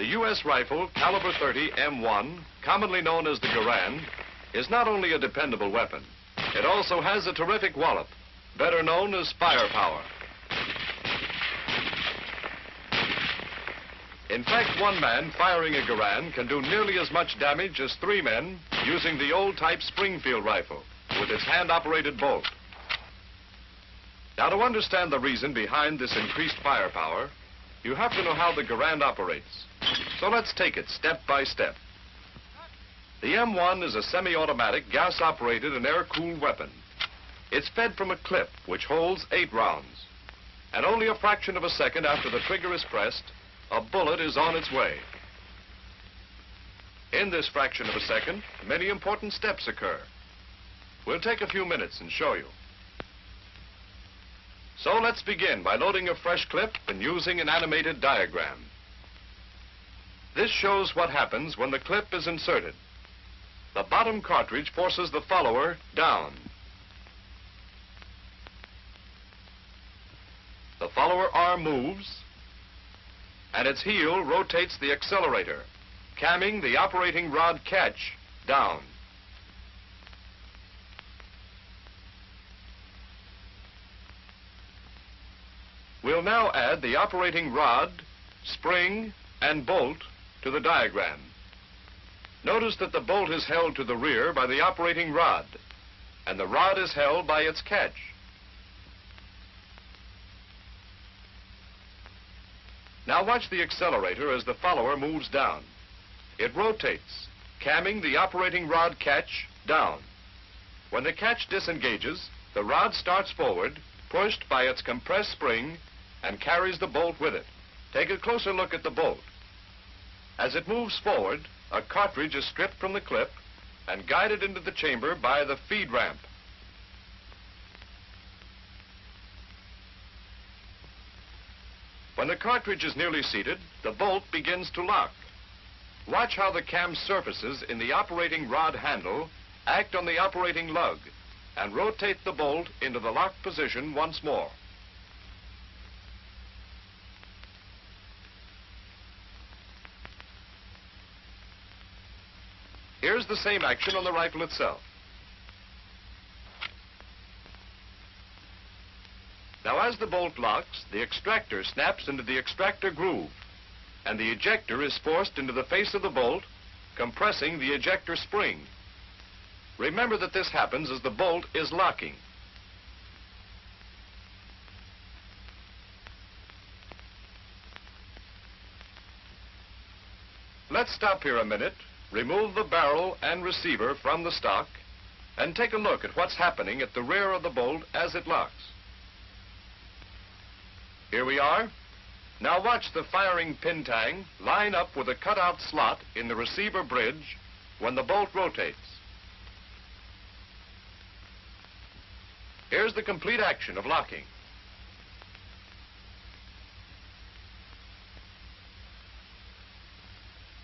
The U.S. rifle caliber .30 M1, commonly known as the Garand, is not only a dependable weapon, it also has a terrific wallop, better known as firepower. In fact, one man firing a Garand can do nearly as much damage as 3 men using the old-type Springfield rifle with its hand-operated bolt. Now, to understand the reason behind this increased firepower, you have to know how the Garand operates. So let's take it step by step. The M1 is a semi-automatic, gas-operated and air-cooled weapon. It's fed from a clip which holds 8 rounds. And only a fraction of a second after the trigger is pressed, a bullet is on its way. In this fraction of a second, many important steps occur. We'll take a few minutes and show you. So let's begin by loading a fresh clip and using an animated diagram. This shows what happens when the clip is inserted. The bottom cartridge forces the follower down. The follower arm moves, and its heel rotates the accelerator, camming the operating rod catch down. We'll now add the operating rod, spring, and bolt to the diagram. Notice that the bolt is held to the rear by the operating rod, and the rod is held by its catch. Now watch the accelerator as the follower moves down. It rotates, camming the operating rod catch down. When the catch disengages, the rod starts forward, pushed by its compressed spring, and carries the bolt with it. Take a closer look at the bolt. As it moves forward, a cartridge is stripped from the clip and guided into the chamber by the feed ramp. When the cartridge is nearly seated, the bolt begins to lock. Watch how the cam surfaces in the operating rod handle act on the operating lug and rotate the bolt into the locked position once more. Here's the same action on the rifle itself. Now, as the bolt locks, the extractor snaps into the extractor groove, and the ejector is forced into the face of the bolt, compressing the ejector spring. Remember that this happens as the bolt is locking. Let's stop here a minute, remove the barrel and receiver from the stock, and take a look at what's happening at the rear of the bolt as it locks. Here we are. Now watch the firing pin tang line up with a cutout slot in the receiver bridge when the bolt rotates. Here's the complete action of locking.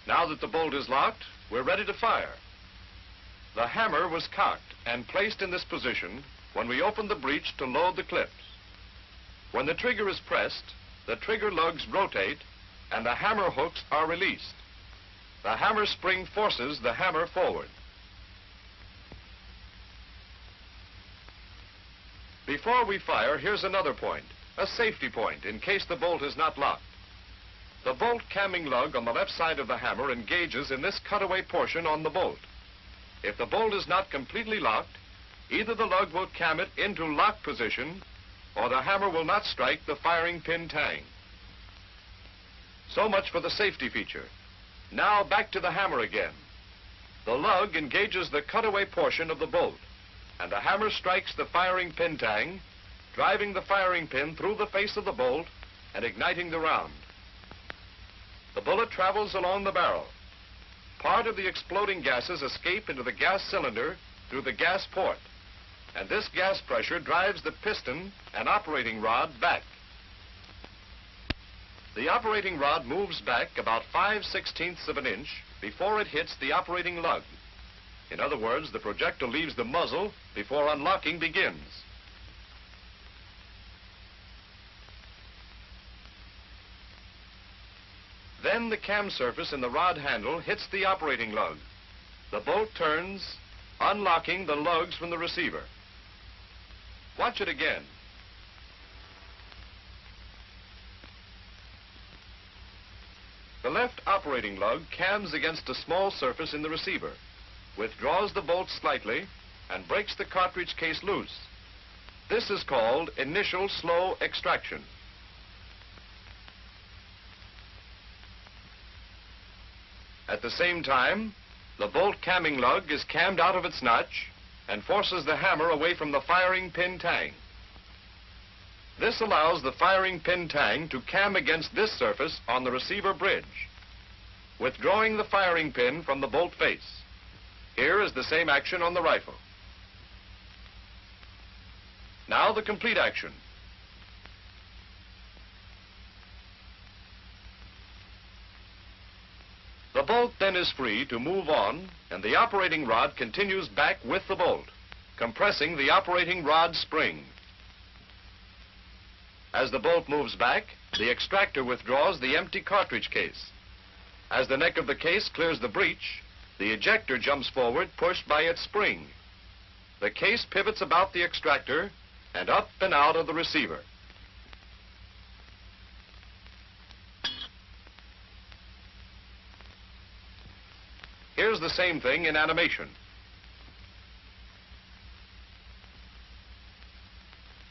Now that the bolt is locked, we're ready to fire. The hammer was cocked and placed in this position when we opened the breech to load the clips. When the trigger is pressed, the trigger lugs rotate and the hammer hooks are released. The hammer spring forces the hammer forward. Before we fire, here's another point, a safety point in case the bolt is not locked. The bolt camming lug on the left side of the hammer engages in this cutaway portion on the bolt. If the bolt is not completely locked, either the lug will cam it into lock position or the hammer will not strike the firing pin tang. So much for the safety feature. Now back to the hammer again. The lug engages the cutaway portion of the bolt, and the hammer strikes the firing pin tang, driving the firing pin through the face of the bolt and igniting the round. The bullet travels along the barrel. Part of the exploding gases escape into the gas cylinder through the gas port, and this gas pressure drives the piston and operating rod back. The operating rod moves back about 5/16 of an inch before it hits the operating lug. In other words, the projectile leaves the muzzle before unlocking begins. Then the cam surface in the rod handle hits the operating lug. The bolt turns, unlocking the lugs from the receiver. Watch it again. The left operating lug cams against a small surface in the receiver, withdraws the bolt slightly, and breaks the cartridge case loose. This is called initial slow extraction. At the same time, the bolt camming lug is cammed out of its notch and forces the hammer away from the firing pin tang. This allows the firing pin tang to cam against this surface on the receiver bridge, withdrawing the firing pin from the bolt face. Here is the same action on the rifle. Now the complete action. The bolt then is free to move on, and the operating rod continues back with the bolt, compressing the operating rod spring. As the bolt moves back, the extractor withdraws the empty cartridge case. As the neck of the case clears the breech, the ejector jumps forward, pushed by its spring. The case pivots about the extractor and up and out of the receiver. Here's the same thing in animation.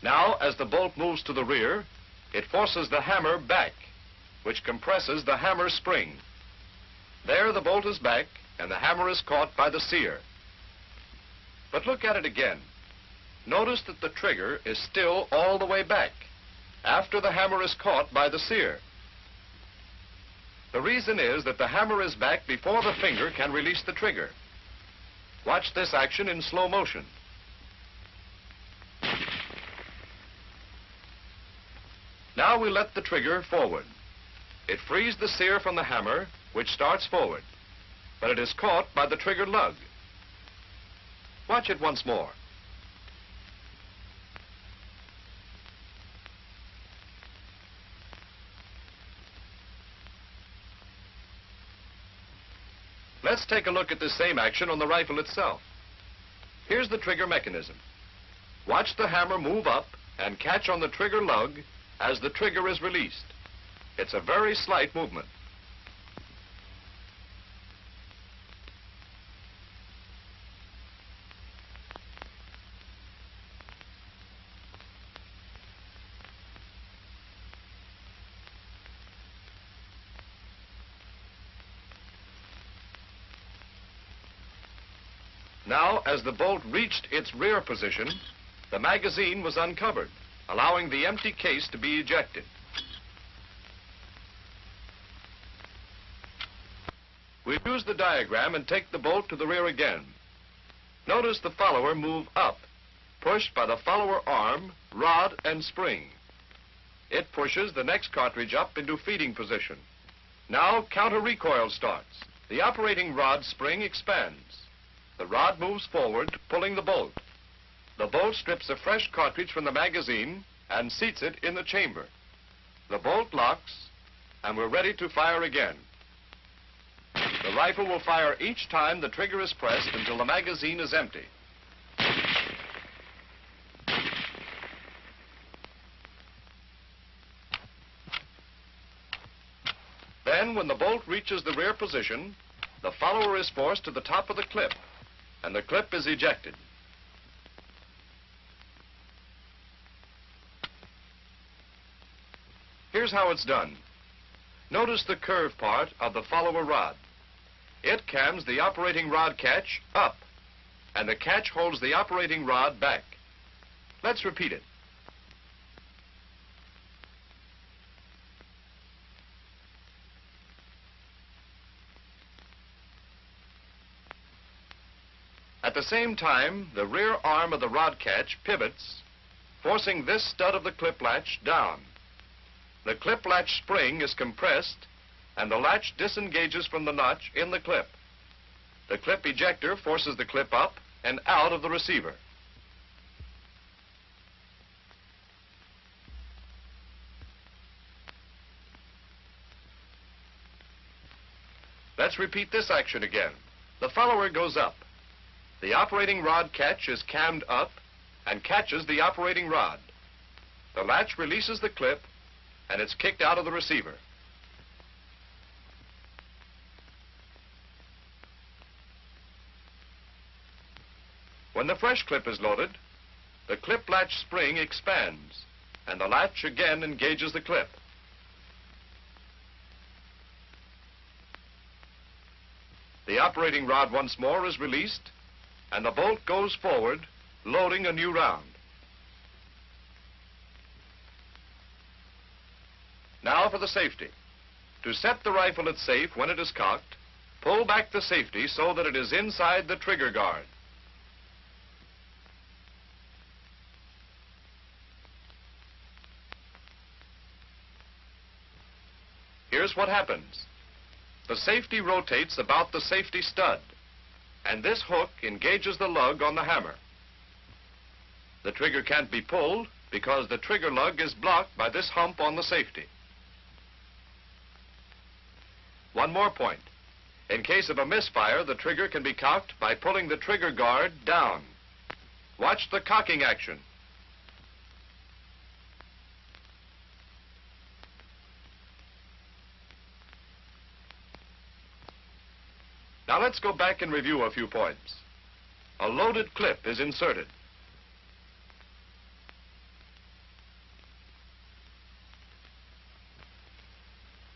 Now, as the bolt moves to the rear, it forces the hammer back, which compresses the hammer spring. There the bolt is back, and the hammer is caught by the sear. But look at it again. Notice that the trigger is still all the way back, after the hammer is caught by the sear. The reason is that the hammer is back before the finger can release the trigger. Watch this action in slow motion. Now we let the trigger forward. It frees the sear from the hammer, which starts forward, but it is caught by the trigger lug. Watch it once more. Let's take a look at this same action on the rifle itself. Here's the trigger mechanism. Watch the hammer move up and catch on the trigger lug as the trigger is released. It's a very slight movement. Now, as the bolt reached its rear position, the magazine was uncovered, allowing the empty case to be ejected. We use the diagram and take the bolt to the rear again. Notice the follower move up, pushed by the follower arm, rod, and spring. It pushes the next cartridge up into feeding position. Now counter recoil starts. The operating rod spring expands. The rod moves forward, pulling the bolt. The bolt strips a fresh cartridge from the magazine and seats it in the chamber. The bolt locks, and we're ready to fire again. The rifle will fire each time the trigger is pressed until the magazine is empty. Then, when the bolt reaches the rear position, the follower is forced to the top of the clip, and the clip is ejected. Here's how it's done. Notice the curve part of the follower rod. It cams the operating rod catch up, and the catch holds the operating rod back. Let's repeat it. At the same time, the rear arm of the rod catch pivots, forcing this stud of the clip latch down. The clip latch spring is compressed, and the latch disengages from the notch in the clip. The clip ejector forces the clip up and out of the receiver. Let's repeat this action again. The follower goes up. The operating rod catch is cammed up and catches the operating rod. The latch releases the clip, and it's kicked out of the receiver. When the fresh clip is loaded, the clip latch spring expands, and the latch again engages the clip. The operating rod once more is released, and the bolt goes forward, loading a new round. Now for the safety. To set the rifle at safe when it is cocked, pull back the safety so that it is inside the trigger guard. Here's what happens. The safety rotates about the safety stud, and this hook engages the lug on the hammer. The trigger can't be pulled because the trigger lug is blocked by this hump on the safety. One more point. In case of a misfire, the trigger can be cocked by pulling the trigger guard down. Watch the cocking action. Now let's go back and review a few points. A loaded clip is inserted.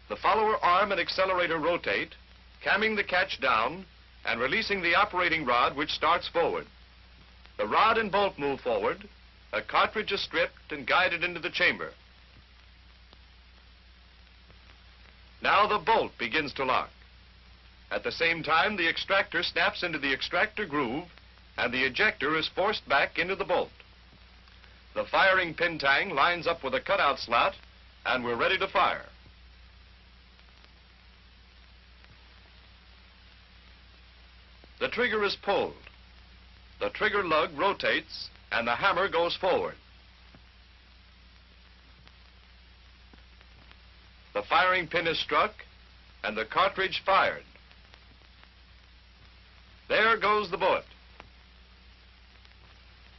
The follower arm and accelerator rotate, camming the catch down and releasing the operating rod, which starts forward. The rod and bolt move forward. A cartridge is stripped and guided into the chamber. Now the bolt begins to lock. At the same time, the extractor snaps into the extractor groove, and the ejector is forced back into the bolt. The firing pin tang lines up with a cutout slot, and we're ready to fire. The trigger is pulled. The trigger lug rotates, and the hammer goes forward. The firing pin is struck, and the cartridge fired. There goes the bullet.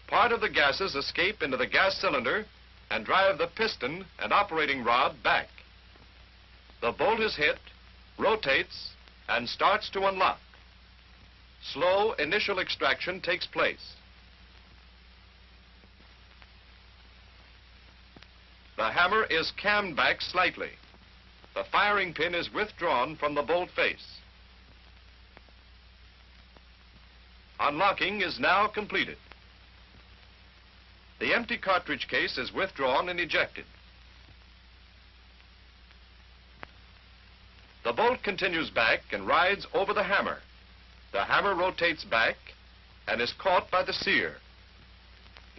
Part of the gases escape into the gas cylinder and drive the piston and operating rod back. The bolt is hit, rotates, and starts to unlock. Slow initial extraction takes place. The hammer is cammed back slightly. The firing pin is withdrawn from the bolt face. Unlocking is now completed. The empty cartridge case is withdrawn and ejected. The bolt continues back and rides over the hammer. The hammer rotates back and is caught by the sear.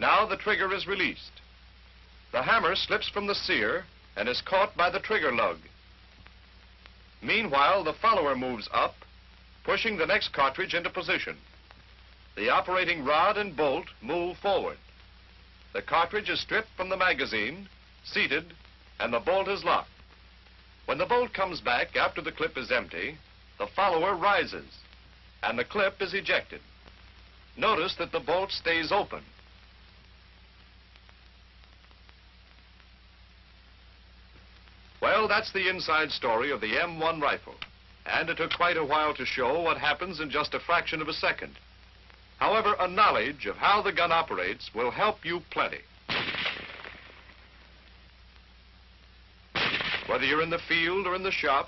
Now the trigger is released. The hammer slips from the sear and is caught by the trigger lug. Meanwhile, the follower moves up, pushing the next cartridge into position. The operating rod and bolt move forward. The cartridge is stripped from the magazine, seated, and the bolt is locked. When the bolt comes back after the clip is empty, the follower rises, and the clip is ejected. Notice that the bolt stays open. Well, that's the inside story of the M1 rifle, and it took quite a while to show what happens in just a fraction of a second. However, a knowledge of how the gun operates will help you plenty. Whether you're in the field or in the shop,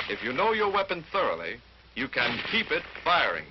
if you know your weapon thoroughly, you can keep it firing.